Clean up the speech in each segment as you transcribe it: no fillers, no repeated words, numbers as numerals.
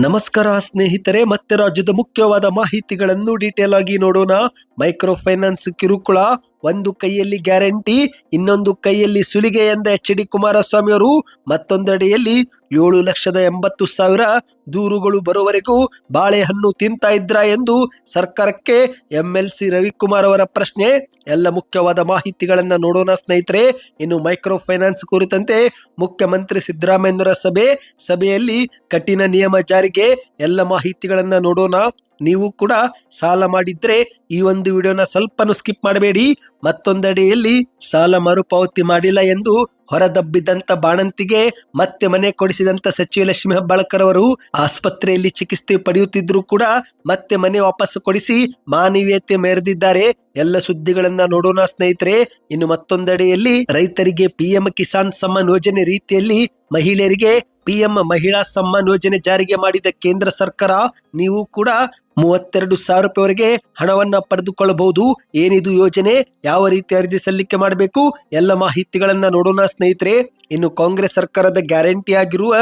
ನಮಸ್ಕಾರ ಸ್ನೇಹಿತರೆ, ಮತ್ತೆ ರಾಜ್ಯದ ಮುಖ್ಯವಾದ ಮಾಹಿತಿಗಳನ್ನು ಡೀಟೇಲ್ ಆಗಿ ನೋಡೋಣ. ಮೈಕ್ರೋ ಫೈನಾನ್ಸ್ ಕಿರುಕುಳ, ಒಂದು ಕೈಯಲ್ಲಿ ಗ್ಯಾರಂಟಿ, ಇನ್ನೊಂದು ಕೈಯಲ್ಲಿ ಸುಲಿಗೆ ಎಂದ ಎಚ್.ಡಿ. ಕುಮಾರಸ್ವಾಮಿ ಅವರು ಮತ್ತೊಂದೆಡೆಯಲ್ಲಿ 7,80,000 ದೂರುಗಳು ಬರುವವರೆಗೂ ಬಾಳೆಹಣ್ಣು ತಿಂತಾ ಇದ್ರ ಎಂದು ಸರ್ಕಾರಕ್ಕೆ MLC ರವಿಕುಮಾರ್ ಅವರ ಪ್ರಶ್ನೆ. ಎಲ್ಲ ಮುಖ್ಯವಾದ ಮಾಹಿತಿಗಳನ್ನ ನೋಡೋಣ ಸ್ನೇಹಿತರೆ. ಇನ್ನು ಮೈಕ್ರೋ ಫೈನಾನ್ಸ್ ಕುರಿತಂತೆ ಮುಖ್ಯಮಂತ್ರಿ ಸಿದ್ದರಾಮಯ್ಯನವರ ಸಭೆಯಲ್ಲಿ ಕಠಿಣ ನಿಯಮ ಜಾರಿಗೆ ಎಲ್ಲ ಮಾಹಿತಿಗಳನ್ನ ನೋಡೋಣ. ನೀವು ಕೂಡ ಸಾಲ ಮಾಡಿದ್ರೆ ಈ ಒಂದು ವಿಡಿಯೋನ ಸ್ವಲ್ಪನೂ ಸ್ಕಿಪ್ ಮಾಡಬೇಡಿ. ಮತ್ತೊಂದೆಡೆಯಲ್ಲಿ ಸಾಲ ಮರುಪಾವತಿ ಮಾಡಿಲ್ಲ ಎಂದು ಹೊರದಬ್ಬಿದಂತ ಬಾಣಂತಿಗೆ ಮತ್ತೆ ಮನೆ ಕೊಡಿಸಿದಂತ ಸಚಿವ ಲಕ್ಷ್ಮೀ ಹೆಬ್ಬಾಳ್ಕರ್ ಅವರು ಆಸ್ಪತ್ರೆಯಲ್ಲಿ ಚಿಕಿತ್ಸೆ ಪಡೆಯುತ್ತಿದ್ರು ಕೂಡ ಮತ್ತೆ ಮನೆ ವಾಪಸ್ ಕೊಡಿಸಿ ಮಾನವೀಯತೆ ಮೆರೆದಿದ್ದಾರೆ. ಎಲ್ಲ ಸುದ್ದಿಗಳನ್ನ ನೋಡೋಣ ಸ್ನೇಹಿತರೆ. ಇನ್ನು ಮತ್ತೊಂದೆಡೆಯಲ್ಲಿ ರೈತರಿಗೆ PM ಕಿಸಾನ್ ಸಮ್ಮಾನ್ ಯೋಜನೆ ರೀತಿಯಲ್ಲಿ ಮಹಿಳೆಯರಿಗೆ PM ಮಹಿಳಾ ಸಮ್ಮಾನ್ ಯೋಜನೆ ಜಾರಿಗೆ ಮಾಡಿದ ಕೇಂದ್ರ ಸರ್ಕಾರ. ನೀವು ಕೂಡ 32,000 ರೂಪಾಯಿವರೆಗೆ ಹಣವನ್ನ ಪಡೆದುಕೊಳ್ಳಬಹುದು. ಏನಿದು ಯೋಜನೆ, ಯಾವ ರೀತಿ ಅರ್ಜಿ ಸಲ್ಲಿಕೆ ಮಾಡಬೇಕು, ಎಲ್ಲ ಮಾಹಿತಿಗಳನ್ನ ನೋಡೋಣ ಸ್ನೇಹಿತರೆ. ಇನ್ನು ಕಾಂಗ್ರೆಸ್ ಸರ್ಕಾರದ ಗ್ಯಾರಂಟಿ ಆಗಿರುವ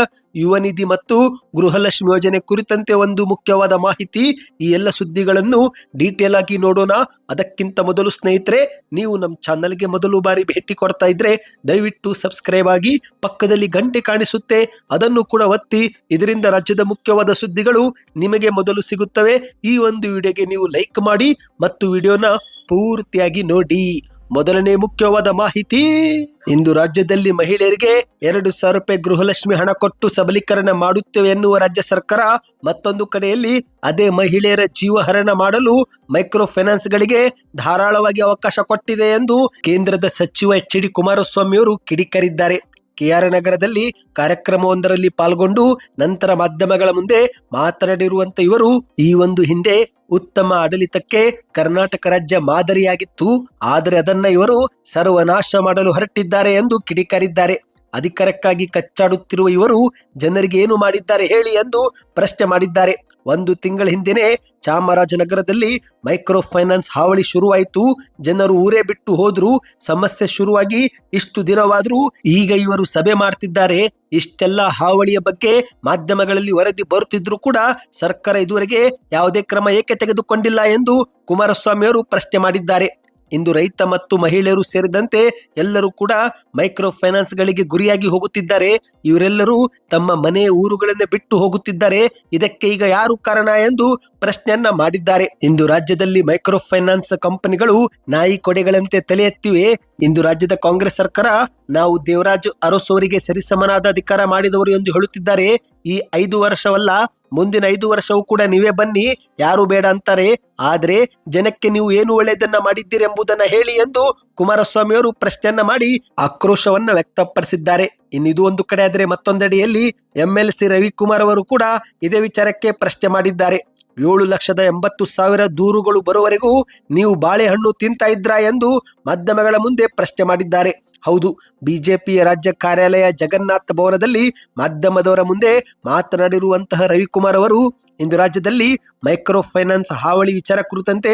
ಯುವ ನಿಧಿ ಮತ್ತು ಗೃಹಲಕ್ಷ್ಮಿ ಯೋಜನೆ ಕುರಿತಂತೆ ಒಂದು ಮುಖ್ಯವಾದ ಮಾಹಿತಿ. ಈ ಎಲ್ಲ ಸುದ್ದಿಗಳನ್ನು ಡೀಟೇಲ್ ಆಗಿ ನೋಡೋಣ. ಅದಕ್ಕಿಂತ ಮೊದಲು ಸ್ನೇಹಿತರೆ, ನೀವು ನಮ್ಮ ಚಾನಲ್ಗೆ ಮೊದಲು ಬಾರಿ ಭೇಟಿ ಕೊಡ್ತಾ ಇದ್ರೆ ದಯವಿಟ್ಟು ಸಬ್ಸ್ಕ್ರೈಬ್ ಆಗಿ, ಪಕ್ಕದಲ್ಲಿ ಗಂಟೆ ಕಾಣಿಸುತ್ತೆ ಅದನ್ನು ಕೂಡ ಒತ್ತಿ. ಇದರಿಂದ ರಾಜ್ಯದ ಮುಖ್ಯವಾದ ಸುದ್ದಿಗಳು ನಿಮಗೆ ಮೊದಲು ಸಿಗುತ್ತವೆ. ಈ ಒಂದು ವಿಡಿಯೋಗೆ ನೀವು ಲೈಕ್ ಮಾಡಿ ಮತ್ತು ವಿಡಿಯೋನ ಪೂರ್ತಿಯಾಗಿ ನೋಡಿ. ಮೊದಲನೇ ಮುಖ್ಯವಾದ ಮಾಹಿತಿ, ಇಂದು ರಾಜ್ಯದಲ್ಲಿ ಮಹಿಳೆಯರಿಗೆ 2,000 ರೂಪಾಯಿ ಗೃಹಲಕ್ಷ್ಮಿ ಹಣ ಕೊಟ್ಟು ಸಬಲೀಕರಣ ಮಾಡುತ್ತೇವೆ ಎನ್ನುವ ರಾಜ್ಯ ಸರ್ಕಾರ, ಮತ್ತೊಂದು ಕಡೆಯಲ್ಲಿ ಅದೇ ಮಹಿಳೆಯರ ಜೀವಹರಣ ಮಾಡಲು ಮೈಕ್ರೋ ಫೈನಾನ್ಸ್ ಗಳಿಗೆ ಧಾರಾಳವಾಗಿ ಅವಕಾಶ ಕೊಟ್ಟಿದೆ ಎಂದು ಕೇಂದ್ರದ ಸಚಿವ ಎಚ್.ಡಿ. ಕುಮಾರಸ್ವಾಮಿ ಅವರು ಕಿಡಿಕಾರಿದ್ದಾರೆ. KR ನಗರದಲ್ಲಿ ಕಾರ್ಯಕ್ರಮವೊಂದರಲ್ಲಿ ಪಾಲ್ಗೊಂಡು ನಂತರ ಮಾಧ್ಯಮಗಳ ಮುಂದೆ ಮಾತನಾಡಿರುವಂತ ಇವರು, ಈ ಒಂದು ಹಿಂದೆ ಉತ್ತಮ ಆಡಳಿತಕ್ಕೆ ಕರ್ನಾಟಕ ರಾಜ್ಯ ಮಾದರಿಯಾಗಿತ್ತು, ಆದರೆ ಅದನ್ನ ಇವರು ಸರ್ವನಾಶ ಮಾಡಲು ಹೊರಟಿದ್ದಾರೆ ಎಂದು ಕಿಡಿಕಾರಿದ್ದಾರೆ. ಅಧಿಕಾರಕ್ಕಾಗಿ ಕಚ್ಚಾಡುತ್ತಿರುವ ಇವರು ಜನರಿಗೆ ಏನು ಮಾಡಿದ್ದಾರೆ ಹೇಳಿ ಎಂದು ಪ್ರಶ್ನೆ ಮಾಡಿದ್ದಾರೆ. 1 ತಿಂಗಳ ಹಿಂದೆನೆ ಚಾಮರಾಜನಗರದಲ್ಲಿ ಮೈಕ್ರೋ ಫೈನಾನ್ಸ್ ಹಾವಳಿ ಶುರುವಾಯಿತು. ಜನರು ಊರೇ ಬಿಟ್ಟು ಹೋದ್ರು. ಸಮಸ್ಯೆ ಶುರುವಾಗಿ ಇಷ್ಟು ದಿನವಾದ್ರೂ ಈಗ ಇವರು ಸಭೆ ಮಾಡ್ತಿದ್ದಾರೆ. ಇಷ್ಟೆಲ್ಲ ಹಾವಳಿಯ ಬಗ್ಗೆ ಮಾಧ್ಯಮಗಳಲ್ಲಿ ವರದಿ ಬರುತ್ತಿದ್ರು ಕೂಡ ಸರ್ಕಾರ ಇದುವರೆಗೆ ಯಾವುದೇ ಕ್ರಮ ಏಕೆ ತೆಗೆದುಕೊಂಡಿಲ್ಲ ಎಂದು ಕುಮಾರಸ್ವಾಮಿ ಅವರು ಪ್ರಶ್ನೆ ಮಾಡಿದ್ದಾರೆ. ಇಂದು ರೈತ ಮತ್ತು ಮಹಿಳೆಯರು ಸೇರಿದಂತೆ ಎಲ್ಲರೂ ಕೂಡ ಮೈಕ್ರೋ ಫೈನಾನ್ಸ್ ಗಳಿಗೆ ಗುರಿಯಾಗಿ ಹೋಗುತ್ತಿದ್ದಾರೆ. ಇವರೆಲ್ಲರೂ ತಮ್ಮ ಮನೆ ಊರುಗಳನ್ನೇ ಬಿಟ್ಟು ಹೋಗುತ್ತಿದ್ದಾರೆ. ಇದಕ್ಕೆ ಈಗ ಯಾರು ಕಾರಣ ಎಂದು ಪ್ರಶ್ನೆಯನ್ನ ಮಾಡಿದ್ದಾರೆ. ಇಂದು ರಾಜ್ಯದಲ್ಲಿ ಮೈಕ್ರೋ ಫೈನಾನ್ಸ್ ಕಂಪನಿಗಳು ನಾಯಿ ಕೊಡೆಗಳಂತೆ ತಲೆ ಎತ್ತಿವೆ. ಇಂದು ರಾಜ್ಯದ ಕಾಂಗ್ರೆಸ್ ಸರ್ಕಾರ ನಾವು ದೇವರಾಜ್ ಅರಸು ಅವರಿಗೆ ಸರಿಸಮನಾದ ಅಧಿಕಾರ ಮಾಡಿದವರು ಎಂದು ಹೇಳುತ್ತಿದ್ದಾರೆ. ಈ 5 ವರ್ಷವಲ್ಲ, ಮುಂದಿನ 5 ವರ್ಷವೂ ಕೂಡ ನೀವೇ ಬನ್ನಿ, ಯಾರು ಬೇಡ ಅಂತಾರೆ. ಆದ್ರೆ ಜನಕ್ಕೆ ನೀವು ಏನು ಒಳ್ಳೆಯದನ್ನ ಮಾಡಿದ್ದೀರಿ ಎಂಬುದನ್ನ ಹೇಳಿ ಎಂದು ಕುಮಾರಸ್ವಾಮಿ ಅವರು ಪ್ರಶ್ನೆಯನ್ನ ಮಾಡಿ ಆಕ್ರೋಶವನ್ನ ವ್ಯಕ್ತಪಡಿಸಿದ್ದಾರೆ. ಇನ್ನಿದು ಒಂದು ಕಡೆ ಆದರೆ ಮತ್ತೊಂದೆಡೆಯಲ್ಲಿ MLC ರವಿಕುಮಾರ್ ಅವರು ಕೂಡ ಇದೇ ವಿಚಾರಕ್ಕೆ ಪ್ರಶ್ನೆ ಮಾಡಿದ್ದಾರೆ. 7,80,000 ದೂರುಗಳು ಬರುವವರೆಗೂ ನೀವು ಬಾಳೆಹಣ್ಣು ತಿಂತಾ ಇದ್ರಾ ಎಂದು ಮಾಧ್ಯಮಗಳ ಮುಂದೆ ಪ್ರಶ್ನೆ ಮಾಡಿದ್ದಾರೆ. ಹೌದು, ಬಿಜೆಪಿಯ ರಾಜ್ಯ ಕಾರ್ಯಾಲಯ ಜಗನ್ನಾಥ ಭವನದಲ್ಲಿ ಮಾಧ್ಯಮದವರ ಮುಂದೆ ಮಾತನಾಡಿರುವಂತಹ ರವಿಕುಮಾರ್ ಅವರು, ಇಂದು ರಾಜ್ಯದಲ್ಲಿ ಮೈಕ್ರೋ ಫೈನಾನ್ಸ್ ಹಾವಳಿ ವಿಚಾರ ಕುರಿತಂತೆ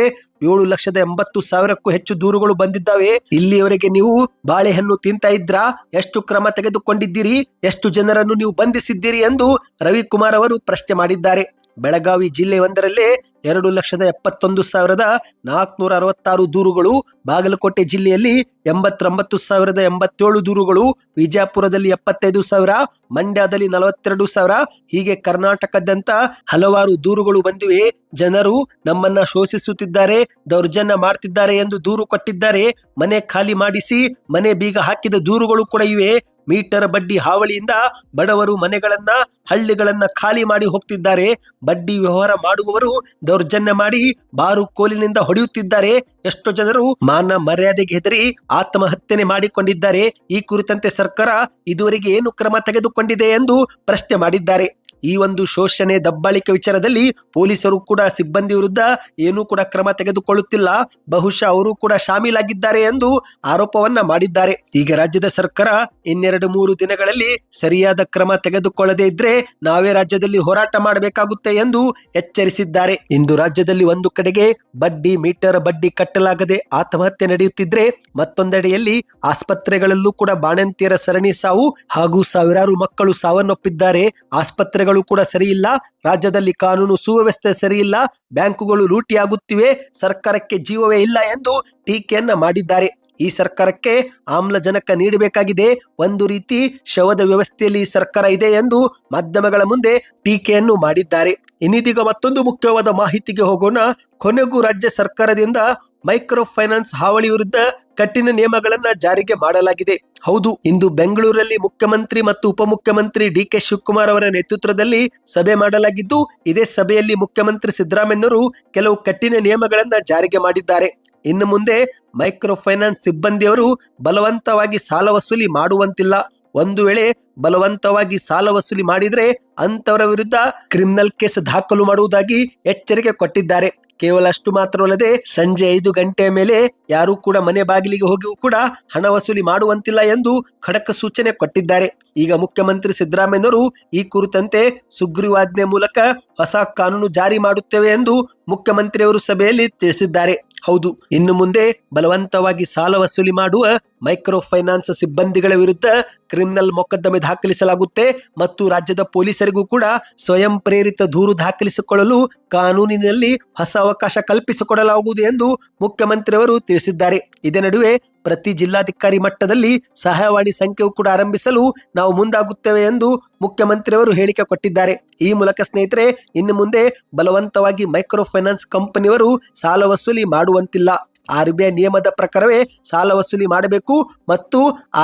7,80,000ಕ್ಕೂ ಹೆಚ್ಚು ದೂರುಗಳು ಬಂದಿದ್ದಾವೆ. ಇಲ್ಲಿಯವರೆಗೆ ನೀವು ಬಾಳೆಹಣ್ಣು ತಿಂತಾ ಇದ್ರಾ, ಎಷ್ಟು ಕ್ರಮ ತೆಗೆದುಕೊಂಡಿದ್ದೀರಿ, ಎಷ್ಟು ಜನರನ್ನು ನೀವು ಬಂಧಿಸಿದ್ದೀರಿ ಎಂದು ರವಿಕುಮಾರ್ ಅವರು ಪ್ರಶ್ನೆ ಮಾಡಿದ್ದಾರೆ. ಬೆಳಗಾವಿ ಜಿಲ್ಲೆ ಒಂದರಲ್ಲೇ 2,71,466 ದೂರುಗಳು, ಬಾಗಲಕೋಟೆ ಜಿಲ್ಲೆಯಲ್ಲಿ 89,087 ದೂರುಗಳು, ವಿಜಯಪುರದಲ್ಲಿ 75,000, ಮಂಡ್ಯದಲ್ಲಿ 42,000, ಹೀಗೆ ಕರ್ನಾಟಕದಂತ ಹಲವಾರು ದೂರುಗಳು ಬಂದಿವೆ. ಜನರು ನಮ್ಮನ್ನ ಶೋಷಿಸುತ್ತಿದ್ದಾರೆ, ದೌರ್ಜನ್ಯ ಮಾಡ್ತಿದ್ದಾರೆ ಎಂದು ದೂರು ಕೊಟ್ಟಿದ್ದಾರೆ. ಮನೆ ಖಾಲಿ ಮಾಡಿಸಿ ಮನೆ ಬೀಗ ಹಾಕಿದ ದೂರುಗಳು ಕೂಡ ಇವೆ. ಮೀಟರ್ ಬಡ್ಡಿ ಹಾವಳಿಯಿಂದ ಬಡವರು ಮನೆಗಳನ್ನ ಹಳ್ಳಿಗಳನ್ನ ಖಾಲಿ ಮಾಡಿ ಹೋಗ್ತಿದ್ದಾರೆ. ಬಡ್ಡಿ ವ್ಯವಹಾರ ಮಾಡುವವರು ದೌರ್ಜನ್ಯ ಮಾಡಿ ಬಾರು ಕೋಲಿನಿಂದ ಹೊಡೆಯುತ್ತಿದ್ದಾರೆ. ಎಷ್ಟೋ ಜನರು ಮಾನ ಮರ್ಯಾದೆಗೆ ಹೆದರಿ ಆತ್ಮಹತ್ಯೆ ಮಾಡಿಕೊಂಡಿದ್ದಾರೆ. ಈ ಕುರಿತಂತೆ ಸರ್ಕಾರ ಇದುವರೆಗೆ ಏನು ಕ್ರಮ ತೆಗೆದುಕೊಂಡಿದೆ ಎಂದು ಪ್ರಶ್ನೆ ಮಾಡಿದ್ದಾರೆ. ಈ ಒಂದು ಶೋಷಣೆ ದಬ್ಬಾಳಿಕೆ ವಿಚಾರದಲ್ಲಿ ಪೊಲೀಸರು ಕೂಡ ಸಿಬ್ಬಂದಿ ವಿರುದ್ಧ ಏನೂ ಕೂಡ ಕ್ರಮ ತೆಗೆದುಕೊಳ್ಳುತ್ತಿಲ್ಲ. ಬಹುಶಃ ಅವರು ಕೂಡ ಶಾಮೀಲಾಗಿದ್ದಾರೆ ಎಂದು ಆರೋಪವನ್ನ ಮಾಡಿದ್ದಾರೆ. ಈಗ ರಾಜ್ಯದ ಸರ್ಕಾರ 2-3 ದಿನಗಳಲ್ಲಿ ಸರಿಯಾದ ಕ್ರಮ ತೆಗೆದುಕೊಳ್ಳದೇ ಇದ್ರೆ ನಾವೇ ರಾಜ್ಯದಲ್ಲಿ ಹೋರಾಟ ಮಾಡಬೇಕಾಗುತ್ತೆ ಎಂದು ಎಚ್ಚರಿಸಿದ್ದಾರೆ. ಇಂದು ರಾಜ್ಯದಲ್ಲಿ ಒಂದು ಕಡೆಗೆ ಬಡ್ಡಿ ಮೀಟರ್ ಬಡ್ಡಿ ಕಟ್ಟಲಾಗದೆ ಆತ್ಮಹತ್ಯೆ ನಡೆಯುತ್ತಿದ್ರೆ, ಮತ್ತೊಂದೆಡೆಯಲ್ಲಿ ಆಸ್ಪತ್ರೆಗಳಲ್ಲೂ ಕೂಡ ಬಾಣಂತಿಯರ ಸರಣಿ ಸಾವು ಹಾಗೂ ಸಾವಿರಾರು ಮಕ್ಕಳು ಸಾವನ್ನಪ್ಪಿದ್ದಾರೆ. ಆಸ್ಪತ್ರೆಗಳು ರಸ್ತೆಗಳು ಕೂಡ ಸರಿ ಇಲ್ಲ, ರಾಜ್ಯದಲ್ಲಿ ಕಾನೂನು ಸುವ್ಯವಸ್ಥೆ ಸರಿ ಇಲ್ಲ, ಬ್ಯಾಂಕುಗಳು ಲೂಟಿಯಾಗುತ್ತಿವೆ, ಸರ್ಕಾರಕ್ಕೆ ಜೀವವೇ ಇಲ್ಲ ಎಂದು ಟೀಕೆಯನ್ನ ಮಾಡಿದ್ದಾರೆ. ಈ ಸರ್ಕಾರಕ್ಕೆ ಆಮ್ಲಜನಕ ನೀಡಬೇಕಾಗಿದೆ, ಒಂದು ರೀತಿ ಶವದ ವ್ಯವಸ್ಥೆಯಲ್ಲಿ ಈ ಸರ್ಕಾರ ಇದೆ ಎಂದು ಮಾಧ್ಯಮಗಳ ಮುಂದೆ ಟೀಕೆಯನ್ನು ಮಾಡಿದ್ದಾರೆ. ಇನ್ನಿದೀಗ ಮತ್ತೊಂದು ಮುಖ್ಯವಾದ ಮಾಹಿತಿಗೆ ಹೋಗೋಣ. ಕೊನೆಗೂ ರಾಜ್ಯ ಸರ್ಕಾರದಿಂದ ಮೈಕ್ರೋ ಫೈನಾನ್ಸ್ ಹಾವಳಿ ವಿರುದ್ಧ ಕಠಿಣ ನಿಯಮಗಳನ್ನ ಜಾರಿಗೆ ಮಾಡಲಾಗಿದೆ. ಹೌದು, ಇಂದು ಬೆಂಗಳೂರಲ್ಲಿ ಮುಖ್ಯಮಂತ್ರಿ ಮತ್ತು ಉಪಮುಖ್ಯಮಂತ್ರಿ ಡಿ.ಕೆ. ಶಿವಕುಮಾರ್ ಅವರ ನೇತೃತ್ವದಲ್ಲಿ ಸಭೆ ಮಾಡಲಾಗಿದ್ದು, ಇದೇ ಸಭೆಯಲ್ಲಿ ಮುಖ್ಯಮಂತ್ರಿ ಸಿದ್ದರಾಮಯ್ಯನವರು ಕೆಲವು ಕಠಿಣ ನಿಯಮಗಳನ್ನ ಜಾರಿಗೆ ಮಾಡಿದ್ದಾರೆ. ಇನ್ನು ಮುಂದೆ ಮೈಕ್ರೋ ಫೈನಾನ್ಸ್ ಸಿಬ್ಬಂದಿಯವರು ಬಲವಂತವಾಗಿ ಸಾಲ ವಸೂಲಿ ಮಾಡುವಂತಿಲ್ಲ. ಒಂದು ವೇಳೆ ಬಲವಂತವಾಗಿ ಸಾಲ ವಸೂಲಿ ಮಾಡಿದ್ರೆ ಅಂತವರ ವಿರುದ್ಧ ಕ್ರಿಮಿನಲ್ ಕೇಸ್ ದಾಖಲು ಮಾಡುವುದಾಗಿ ಎಚ್ಚರಿಕೆ ಕೊಟ್ಟಿದ್ದಾರೆ. ಕೇವಲ ಅಷ್ಟು ಮಾತ್ರವಲ್ಲದೆ ಸಂಜೆ 5 ಗಂಟೆಯ ಮೇಲೆ ಯಾರು ಕೂಡ ಮನೆ ಬಾಗಿಲಿಗೆ ಹೋಗಿಯೂ ಕೂಡ ಹಣ ವಸೂಲಿ ಮಾಡುವಂತಿಲ್ಲ ಎಂದು ಖಡಕ್ ಸೂಚನೆ ಕೊಟ್ಟಿದ್ದಾರೆ. ಈಗ ಮುಖ್ಯಮಂತ್ರಿ ಸಿದ್ದರಾಮಯ್ಯನವರು ಈ ಕುರಿತಂತೆ ಸುಗ್ರೀವಾಜ್ಞೆ ಮೂಲಕ ಹೊಸ ಕಾನೂನು ಜಾರಿ ಮಾಡುತ್ತೇವೆ ಎಂದು ಮುಖ್ಯಮಂತ್ರಿಯವರು ಸಭೆಯಲ್ಲಿ ತಿಳಿಸಿದ್ದಾರೆ. ಹೌದು, ಇನ್ನು ಮುಂದೆ ಬಲವಂತವಾಗಿ ಸಾಲ ವಸೂಲಿ ಮಾಡುವ ಮೈಕ್ರೋ ಫೈನಾನ್ಸ್ ಸಿಬ್ಬಂದಿಗಳ ವಿರುದ್ಧ ಕ್ರಿಮಿನಲ್ ಮೊಕದ್ದಮೆ ದಾಖಲಿಸಲಾಗುತ್ತೆ ಮತ್ತು ರಾಜ್ಯದ ಪೊಲೀಸರಿಗೂ ಕೂಡ ಸ್ವಯಂ ಪ್ರೇರಿತ ದೂರು ದಾಖಲಿಸಿಕೊಳ್ಳಲು ಕಾನೂನಿನಲ್ಲಿ ಹೊಸ ಅವಕಾಶ ಕಲ್ಪಿಸಿಕೊಡಲಾಗುವುದು ಎಂದು ಮುಖ್ಯಮಂತ್ರಿಯವರು ತಿಳಿಸಿದ್ದಾರೆ. ಇದೇ ನಡುವೆ ಪ್ರತಿ ಜಿಲ್ಲಾಧಿಕಾರಿ ಮಟ್ಟದಲ್ಲಿ ಸಹಾಯವಾಣಿ ಸಂಖ್ಯೆಯೂ ಕೂಡ ಆರಂಭಿಸಲು ನಾವು ಮುಂದಾಗುತ್ತೇವೆ ಎಂದು ಮುಖ್ಯಮಂತ್ರಿಯವರು ಹೇಳಿಕೆ ಕೊಟ್ಟಿದ್ದಾರೆ. ಈ ಮೂಲಕ ಸ್ನೇಹಿತರೆ, ಇನ್ನು ಮುಂದೆ ಬಲವಂತವಾಗಿ ಮೈಕ್ರೋ ಫೈನಾನ್ಸ್ ಕಂಪನಿಯವರು ಸಾಲ ವಸೂಲಿ ಮಾಡುವಂತಿಲ್ಲ. RBI ನಿಯಮದ ಪ್ರಕಾರವೇ ಸಾಲ ವಸೂಲಿ ಮಾಡಬೇಕು ಮತ್ತು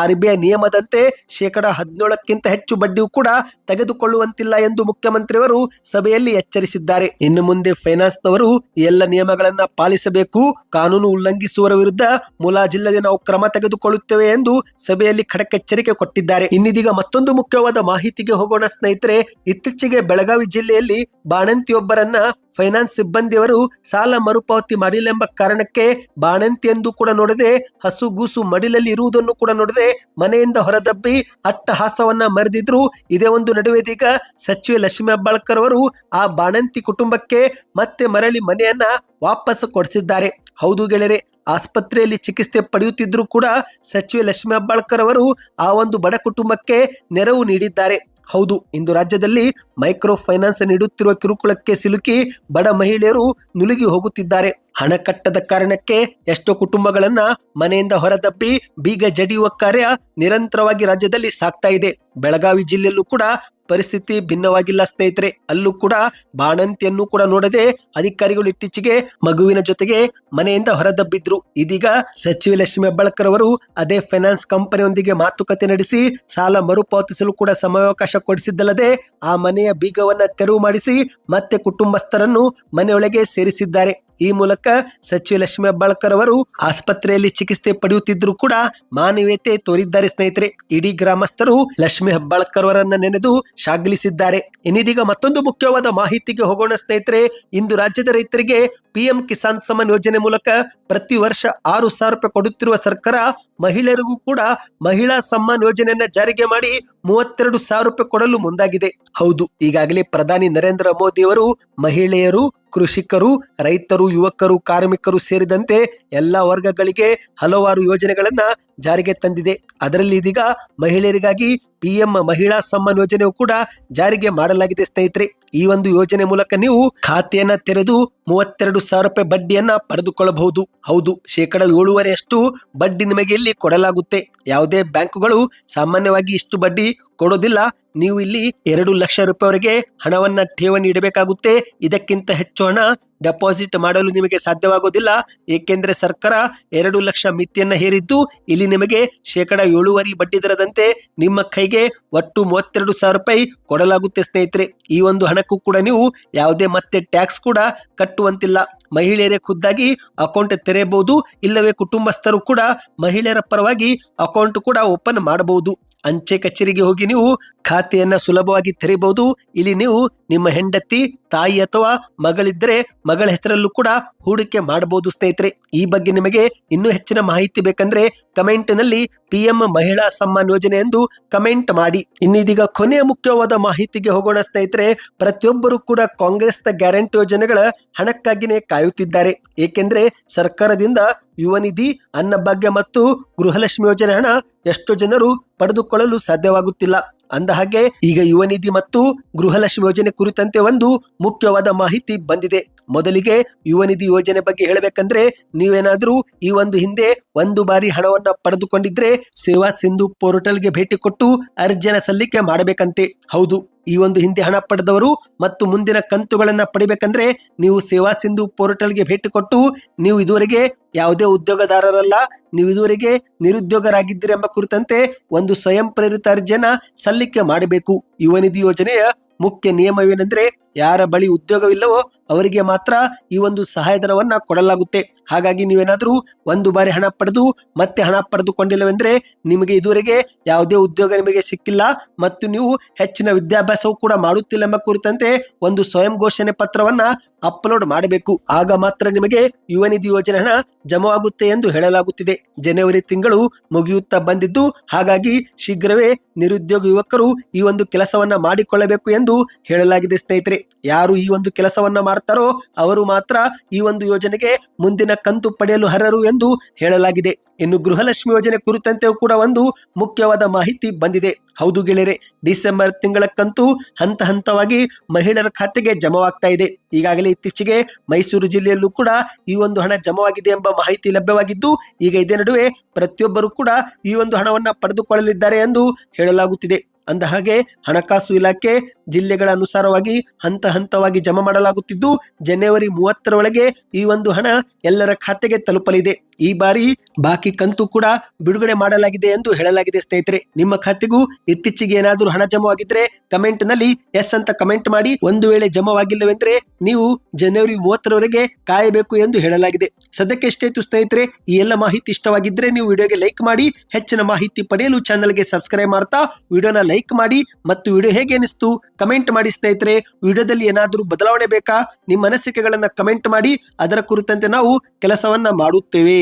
RBI ನಿಯಮದಂತೆ 17% ಹೆಚ್ಚು ಬಡ್ಡಿಯೂ ಕೂಡ ತೆಗೆದುಕೊಳ್ಳುವಂತಿಲ್ಲ ಎಂದು ಮುಖ್ಯಮಂತ್ರಿಯವರು ಸಭೆಯಲ್ಲಿ ಎಚ್ಚರಿಸಿದ್ದಾರೆ. ಇನ್ನು ಮುಂದೆ ಫೈನಾನ್ಸ್ನವರು ಎಲ್ಲ ನಿಯಮಗಳನ್ನ ಪಾಲಿಸಬೇಕು, ಕಾನೂನು ಉಲ್ಲಂಘಿಸುವವರ ವಿರುದ್ಧ ಮುಲಾಜಿಲ್ಲದೆ ನಾವು ಕ್ರಮ ತೆಗೆದುಕೊಳ್ಳುತ್ತೇವೆ ಎಂದು ಸಭೆಯಲ್ಲಿ ಖಡಕ್ ಎಚ್ಚರಿಕೆ ಕೊಟ್ಟಿದ್ದಾರೆ. ಇನ್ನಿದೀಗ ಮತ್ತೊಂದು ಮುಖ್ಯವಾದ ಮಾಹಿತಿಗೆ ಹೋಗೋಣ ಸ್ನೇಹಿತರೆ. ಇತ್ತೀಚೆಗೆ ಬೆಳಗಾವಿ ಜಿಲ್ಲೆಯಲ್ಲಿ ಬಾಣಂತಿಯೊಬ್ಬರನ್ನ ಫೈನಾನ್ಸ್ ಸಿಬ್ಬಂದಿಯವರು ಸಾಲ ಮರುಪಾವತಿ ಮಾಡಿಲ್ಲ ಎಂಬ ಕಾರಣಕ್ಕೆ ಬಾಣಂತಿ ಎಂದು ಕೂಡ ನೋಡದೆ, ಹಸುಗೂಸು ಮಡಿಲಲ್ಲಿ ಇರುವುದನ್ನು ಕೂಡ ನೋಡದೆ ಮನೆಯಿಂದ ಹೊರದಬ್ಬಿ ಅಟ್ಟಹಾಸವನ್ನ ಮೆರೆದಿದ್ರು. ಇದೇ ಒಂದು ನಡುವೆ ಇದೀಗ ಸಚಿವೆ ಲಕ್ಷ್ಮೀ ಹೆಬ್ಬಾಳ್ಕರ್ ಅವರು ಆ ಬಾಣಂತಿ ಕುಟುಂಬಕ್ಕೆ ಮತ್ತೆ ಮರಳಿ ಮನೆಯನ್ನ ವಾಪಸ್ ಕೊಡಿಸಿದ್ದಾರೆ. ಹೌದು ಗೆಳೆಯರೆ, ಆಸ್ಪತ್ರೆಯಲ್ಲಿ ಚಿಕಿತ್ಸೆ ಪಡೆಯುತ್ತಿದ್ರು ಕೂಡ ಸಚಿವೆ ಲಕ್ಷ್ಮೀ ಹೆಬ್ಬಾಳ್ಕರ್ ಅವರು ಆ ಒಂದು ಬಡ ಕುಟುಂಬಕ್ಕೆ ನೆರವು ನೀಡಿದ್ದಾರೆ. ಹೌದು, ಇಂದು ರಾಜ್ಯದಲ್ಲಿ ಮೈಕ್ರೋ ಫೈನಾನ್ಸ್ ನೀಡುತ್ತಿರುವ ಕಿರುಕುಳಕ್ಕೆ ಸಿಲುಕಿ ಬಡ ಮಹಿಳೆಯರು ನುಲುಗಿ ಹೋಗುತ್ತಿದ್ದಾರೆ. ಹಣ ಕಟ್ಟದ ಕಾರಣಕ್ಕೆ ಎಷ್ಟೋ ಕುಟುಂಬಗಳನ್ನ ಮನೆಯಿಂದ ಹೊರದಬ್ಬಿ ಬೀಗ ಜಡಿಯುವ ಕಾರ್ಯ ನಿರಂತರವಾಗಿ ರಾಜ್ಯದಲ್ಲಿ ಸಾಗ್ತಾ ಇದೆ. ಬೆಳಗಾವಿ ಜಿಲ್ಲೆಯಲ್ಲೂ ಕೂಡ ಪರಿಸ್ಥಿತಿ ಭಿನ್ನವಾಗಿಲ್ಲ ಸ್ನೇಹಿತರೆ. ಅಲ್ಲೂ ಕೂಡ ಬಾಣಂತಿಯನ್ನು ಕೂಡ ನೋಡದೆ ಅಧಿಕಾರಿಗಳು ಇತ್ತೀಚೆಗೆ ಮಗುವಿನ ಜೊತೆಗೆ ಮನೆಯಿಂದ ಹೊರದಬ್ಬಿದ್ರು. ಇದೀಗ ಸಚಿವೆ ಲಕ್ಷ್ಮೀ ಹೆಬ್ಬಾಳ್ಕರ್ ಅವರು ಅದೇ ಫೈನಾನ್ಸ್ ಕಂಪನಿಯೊಂದಿಗೆ ಮಾತುಕತೆ ನಡೆಸಿ ಸಾಲ ಮರುಪಾವತಿಸಲು ಕೂಡ ಸಮಯಾವಕಾಶ ಕೊಡಿಸಿದ್ದಲ್ಲದೆ ಆ ಮನೆಯ ಬೀಗವನ್ನ ತೆರವು ಮಾಡಿಸಿ ಮತ್ತೆ ಕುಟುಂಬಸ್ಥರನ್ನು ಮನೆಯೊಳಗೆ ಸೇರಿಸಿದ್ದಾರೆ. ಈ ಮೂಲಕ ಸಚಿವೆ ಲಕ್ಷ್ಮೀ ಹೆಬ್ಬಾಳ್ಕರ್ ಅವರು ಆಸ್ಪತ್ರೆಯಲ್ಲಿ ಚಿಕಿತ್ಸೆ ಪಡೆಯುತ್ತಿದ್ರು ಕೂಡ ಮಾನವೀಯತೆ ತೋರಿದ್ದಾರೆ ಸ್ನೇಹಿತರೆ. ಇಡೀ ಗ್ರಾಮಸ್ಥರು ಲಕ್ಷ್ಮೀ ಹೆಬ್ಬಾಳ್ಕರ್ ಅವರನ್ನ ನೆನೆದು ಶ್ಲಾಘಿಸಿದ್ದಾರೆ. ಇನ್ನಿದೀಗ ಮತ್ತೊಂದು ಮುಖ್ಯವಾದ ಮಾಹಿತಿಗೆ ಹೋಗೋಣ ಸ್ನೇಹಿತರೆ. ಇಂದು ರಾಜ್ಯದ ರೈತರಿಗೆ PM ಕಿಸಾನ್ ಸಮ್ಮಾನ್ ಯೋಜನೆ ಮೂಲಕ ಪ್ರತಿ ವರ್ಷ 6,000 ರೂಪಾಯಿ ಕೊಡುತ್ತಿರುವ ಸರ್ಕಾರ ಮಹಿಳೆಯರಿಗೂ ಕೂಡ ಮಹಿಳಾ ಸಮ್ಮಾನ್ ಯೋಜನೆಯನ್ನ ಜಾರಿಗೆ ಮಾಡಿ 32,000 ರೂಪಾಯಿ ಕೊಡಲು ಮುಂದಾಗಿದೆ. ಹೌದು, ಈಗಾಗಲೇ ಪ್ರಧಾನಿ ನರೇಂದ್ರ ಮೋದಿ ಅವರು ಮಹಿಳೆಯರು, ಕೃಷಿಕರು, ರೈತರು, ಯುವಕರು, ಕಾರ್ಮಿಕರು ಸೇರಿದಂತೆ ಎಲ್ಲಾ ವರ್ಗಗಳಿಗೆ ಹಲವಾರು ಯೋಜನೆಗಳನ್ನ ಜಾರಿಗೆ ತಂದಿದೆ. ಅದರಲ್ಲಿ ಇದೀಗ ಮಹಿಳೆಯರಿಗಾಗಿ PM ಮಹಿಳಾ ಸಮ್ಮಾನ್ ಯೋಜನೆಯು ಕೂಡ ಜಾರಿಗೆ ಮಾಡಲಾಗಿದೆ ಸ್ನೇಹಿತರೆ. ಈ ಒಂದು ಯೋಜನೆ ಮೂಲಕ ನೀವು ಖಾತೆಯನ್ನ ತೆರೆದು 32,000 ರೂಪಾಯಿ ಬಡ್ಡಿಯನ್ನ ಪಡೆದುಕೊಳ್ಳಬಹುದು. ಹೌದು, 7.5% ಬಡ್ಡಿ ನಿಮಗೆ ಇಲ್ಲಿ ಕೊಡಲಾಗುತ್ತೆ. ಯಾವುದೇ ಬ್ಯಾಂಕುಗಳು ಸಾಮಾನ್ಯವಾಗಿ ಇಷ್ಟು ಬಡ್ಡಿ ಕೊಡೋದಿಲ್ಲ. ನೀವು ಇಲ್ಲಿ 2 ಲಕ್ಷ ರೂಪಾಯಿವರೆಗೆ ಹಣವನ್ನ ಠೇವಣಿ ಇಡಬೇಕಾಗುತ್ತೆ. ಇದಕ್ಕಿಂತ ಹೆಚ್ಚು ಹಣ ಡೆಪಾಸಿಟ್ ಮಾಡಲು ನಿಮಗೆ ಸಾಧ್ಯವಾಗೋದಿಲ್ಲ. ಏಕೆಂದ್ರೆ ಸರ್ಕಾರ 2 ಲಕ್ಷ ಮಿತಿಯನ್ನ ಹೇರಿದ್ದು ಇಲ್ಲಿ ನಿಮಗೆ 7.5% ಬಡ್ಡಿ ದರದಂತೆ ನಿಮ್ಮ ಕೈಗೆ ಒಟ್ಟು 32,000 ರೂಪಾಯಿ ಕೊಡಲಾಗುತ್ತೆ ಸ್ನೇಹಿತರೆ. ಈ ಒಂದು ಹಣಕ್ಕೂ ಕೂಡ ನೀವು ಯಾವುದೇ ಮತ್ತೆ ಟ್ಯಾಕ್ಸ್ ಕೂಡ ಕಟ್ಟುವಂತಿಲ್ಲ. ಮಹಿಳೆಯರೇ ಖುದ್ದಾಗಿ ಅಕೌಂಟ್ ತೆರೆಯಬಹುದು, ಇಲ್ಲವೇ ಕುಟುಂಬಸ್ಥರು ಕೂಡ ಮಹಿಳೆಯರ ಪರವಾಗಿ ಅಕೌಂಟ್ ಕೂಡ ಓಪನ್ ಮಾಡಬಹುದು. ಅಂಚೆ ಕಚೇರಿಗೆ ಹೋಗಿ ನೀವು ಖಾತೆಯನ್ನ ಸುಲಭವಾಗಿ ತೆರೆಯಬಹುದು. ಇಲ್ಲಿ ನೀವು ನಿಮ್ಮ ಹೆಂಡತಿ, ತಾಯಿ ಅಥವಾ ಮಗಳಿದ್ದರೆ ಮಗಳ ಹೆಸರಲ್ಲೂ ಕೂಡ ಹೂಡಿಕೆ ಮಾಡಬಹುದು ಸ್ನೇಹಿತರೆ. ಈ ಬಗ್ಗೆ ನಿಮಗೆ ಇನ್ನೂ ಹೆಚ್ಚಿನ ಮಾಹಿತಿ ಬೇಕಂದ್ರೆ ಕಮೆಂಟ್ ನಲ್ಲಿ PM ಮಹಿಳಾ ಸಮ್ಮಾನ್ ಯೋಜನೆ ಎಂದು ಕಮೆಂಟ್ ಮಾಡಿ. ಇನ್ನಿದೀಗ ಕೊನೆಯ ಮುಖ್ಯವಾದ ಮಾಹಿತಿಗೆ ಹೋಗೋಣ ಸ್ನೇಹಿತರೆ. ಪ್ರತಿಯೊಬ್ಬರು ಕೂಡ ಕಾಂಗ್ರೆಸ್ನ ಗ್ಯಾರಂಟಿ ಯೋಜನೆಗಳ ಹಣಕ್ಕಾಗಿನೇ ಕಾಯುತ್ತಿದ್ದಾರೆ. ಏಕೆಂದ್ರೆ ಸರ್ಕಾರದಿಂದ ಯುವ ನಿಧಿ, ಅನ್ನಭಾಗ್ಯ ಮತ್ತು ಗೃಹಲಕ್ಷ್ಮಿ ಯೋಜನೆ ಹಣ ಎಷ್ಟೋ ಜನರು ಪಡೆದುಕೊಳ್ಳಲು ಸಾಧ್ಯವಾಗುತ್ತಿಲ್ಲ. ಅಂದ ಹಾಗೆ ಈಗ ಯುವ ನಿಧಿ ಮತ್ತು ಗೃಹಲಕ್ಷ್ಮಿ ಯೋಜನೆ ಕುರಿತಂತೆ ಒಂದು ಮುಖ್ಯವಾದ ಮಾಹಿತಿ ಬಂದಿದೆ. ಮೊದಲಿಗೆ ಯುವ ನಿಧಿ ಯೋಜನೆ ಬಗ್ಗೆ ಹೇಳಬೇಕಂದ್ರೆ, ನೀವೇನಾದ್ರೂ ಈ ಒಂದು ಹಿಂದೆ ಒಂದು ಬಾರಿ ಹಣವನ್ನ ಪಡೆದುಕೊಂಡಿದ್ರೆ ಸೇವಾ ಸಿಂಧು ಪೋರ್ಟಲ್ಗೆ ಭೇಟಿ ಕೊಟ್ಟು ಅರ್ಜಿಯನ್ನ ಸಲ್ಲಿಕೆ ಮಾಡಬೇಕಂತೆ. ಹೌದು, ಈ ಒಂದು ಹಿಂದೆ ಹಣ ಪಡೆದವರು ಮತ್ತು ಮುಂದಿನ ಕಂತುಗಳನ್ನ ಪಡಿಬೇಕಂದ್ರೆ ನೀವು ಸೇವಾ ಸಿಂಧು ಪೋರ್ಟಲ್ಗೆ ಭೇಟಿ ಕೊಟ್ಟು ನೀವು ಇದುವರೆಗೆ ಯಾವುದೇ ಉದ್ಯೋಗದಾರರಲ್ಲ, ನೀವು ಇದುವರೆಗೆ ನಿರುದ್ಯೋಗರಾಗಿದ್ದೀರಿ ಎಂಬ ಕುರಿತಂತೆ ಒಂದು ಸ್ವಯಂ ಪ್ರೇರಿತ ಅರ್ಜಿಯನ್ನ ಸಲ್ಲಿಕೆ ಮಾಡಬೇಕು. ಯುವ ನಿಧಿ ಯೋಜನೆಯ ಮುಖ್ಯ ನಿಯಮವೇನೆಂದ್ರೆ, ಯಾರ ಬಳಿ ಉದ್ಯೋಗವಿಲ್ಲವೋ ಅವರಿಗೆ ಮಾತ್ರ ಈ ಒಂದು ಸಹಾಯಧನವನ್ನ ಕೊಡಲಾಗುತ್ತೆ. ಹಾಗಾಗಿ ನೀವೇನಾದ್ರೂ ಒಂದು ಬಾರಿ ಹಣ ಪಡೆದು ಮತ್ತೆ ಹಣ ಪಡೆದುಕೊಂಡಿಲ್ಲವೆಂದ್ರೆ ನಿಮಗೆ ಇದುವರೆಗೆ ಯಾವುದೇ ಉದ್ಯೋಗ ನಿಮಗೆ ಸಿಕ್ಕಿಲ್ಲ ಮತ್ತು ನೀವು ಹೆಚ್ಚಿನ ವಿದ್ಯಾಭ್ಯಾಸವೂ ಕೂಡ ಮಾಡುತ್ತಿಲ್ಲ ಎಂಬ ಕುರಿತಂತೆ ಒಂದು ಸ್ವಯಂ ಘೋಷಣೆ ಪತ್ರವನ್ನ ಅಪ್ಲೋಡ್ ಮಾಡಬೇಕು. ಆಗ ಮಾತ್ರ ನಿಮಗೆ ಯುವ ನಿಧಿ ಯೋಜನೆ ಹಣ ಜಮವಾಗುತ್ತೆ ಎಂದು ಹೇಳಲಾಗುತ್ತಿದೆ. ಜನವರಿ ತಿಂಗಳು ಮುಗಿಯುತ್ತಾ ಬಂದಿದ್ದು, ಹಾಗಾಗಿ ಶೀಘ್ರವೇ ನಿರುದ್ಯೋಗ ಯುವಕರು ಈ ಒಂದು ಕೆಲಸವನ್ನ ಮಾಡಿಕೊಳ್ಳಬೇಕು ಎಂದು ಹೇಳಲಾಗಿದೆ. ಸ್ನೇಹಿತರೆ, ಯಾರು ಈ ಒಂದು ಕೆಲಸವನ್ನ ಮಾಡ್ತಾರೋ ಅವರು ಮಾತ್ರ ಈ ಒಂದು ಯೋಜನೆಗೆ ಮುಂದಿನ ಕಂತು ಪಡೆಯಲು ಅರ್ಹರು ಎಂದು ಹೇಳಲಾಗಿದೆ. ಇನ್ನು ಗೃಹಲಕ್ಷ್ಮಿ ಯೋಜನೆ ಕುರಿತಂತೆಯೂ ಕೂಡ ಒಂದು ಮುಖ್ಯವಾದ ಮಾಹಿತಿ ಬಂದಿದೆ. ಹೌದು ಗೆಳೆಯರೆ, ಡಿಸೆಂಬರ್ ತಿಂಗಳ ಕಂತು ಹಂತ ಹಂತವಾಗಿ ಮಹಿಳೆಯರ ಖಾತೆಗೆ ಜಮವಾಗ್ತಾ ಇದೆ. ಈಗಾಗಲೇ ಇತ್ತೀಚೆಗೆ ಮೈಸೂರು ಜಿಲ್ಲೆಯಲ್ಲೂ ಕೂಡ ಈ ಒಂದು ಹಣ ಜಮವಾಗಿದೆ ಎಂಬ ಮಾಹಿತಿ ಲಭ್ಯವಾಗಿದ್ದು, ಈಗ ಇದೇ ನಡುವೆ ಪ್ರತಿಯೊಬ್ಬರು ಕೂಡ ಈ ಒಂದು ಹಣವನ್ನ ಪಡೆದುಕೊಳ್ಳಲಿದ್ದಾರೆ ಎಂದು ಹೇಳಲಾಗುತ್ತಿದೆ. ಅಂದ ಹಾಗೆ ಹಣಕಾಸು ಇಲಾಖೆ ಜಿಲ್ಲೆಗಳ ಅನುಸಾರವಾಗಿ ಹಂತ ಹಂತವಾಗಿ ಜಮಾ ಮಾಡಲಾಗುತ್ತಿದ್ದು, ಜನವರಿ 30ರ ಒಳಗೆ ಈ ಒಂದು ಹಣ ಎಲ್ಲರ ಖಾತೆಗೆ ತಲುಪಲಿದೆ. ಈ ಬಾರಿ ಬಾಕಿ ಕಂತು ಕೂಡ ಬಿಡುಗಡೆ ಮಾಡಲಾಗಿದೆ ಎಂದು ಹೇಳಲಾಗಿದೆ. ಸ್ನೇಹಿತರೆ, ನಿಮ್ಮ ಖಾತೆಗೂ ಇತ್ತೀಚೆಗೆ ಏನಾದರೂ ಹಣ ಜಮವಾಗಿದ್ರೆ ಕಮೆಂಟ್ ನಲ್ಲಿ ಎಸ್ ಅಂತ ಕಮೆಂಟ್ ಮಾಡಿ. ಒಂದು ವೇಳೆ ಜಮವಾಗಿಲ್ಲವೆಂದ್ರೆ ನೀವು ಜನವರಿ 30ರವರೆಗೆ ಕಾಯಬೇಕು ಎಂದು ಹೇಳಲಾಗಿದೆ. ಸದ್ಯಕ್ಕೆ ಎಷ್ಟಾಯ್ತು ಸ್ನೇಹಿತರೆ, ಈ ಎಲ್ಲ ಮಾಹಿತಿ ಇಷ್ಟವಾಗಿದ್ರೆ ನೀವು ವಿಡಿಯೋಗೆ ಲೈಕ್ ಮಾಡಿ. ಹೆಚ್ಚಿನ ಮಾಹಿತಿ ಪಡೆಯಲು ಚಾನಲ್ಗೆ ಸಬ್ಸ್ಕ್ರೈಬ್ ಮಾಡ್ತಾ ವಿಡಿಯೋನ ಲೈಕ್ ಮಾಡಿ ಮತ್ತು ವಿಡಿಯೋ ಹೇಗೆ ಅನಿಸ್ತು ಕಮೆಂಟ್ ಮಾಡಿ. ಸ್ನೇಹಿತರೆ, ವಿಡಿಯೋದಲ್ಲಿ ಏನಾದರೂ ಬದಲಾವಣೆ ಬೇಕಾ, ನಿಮ್ಮ ಅನಿಸಿಕೆಗಳನ್ನ ಕಮೆಂಟ್ ಮಾಡಿ, ಅದರ ಕುರಿತಂತೆ ನಾವು ಕೆಲಸವನ್ನ ಮಾಡುತ್ತೇವೆ.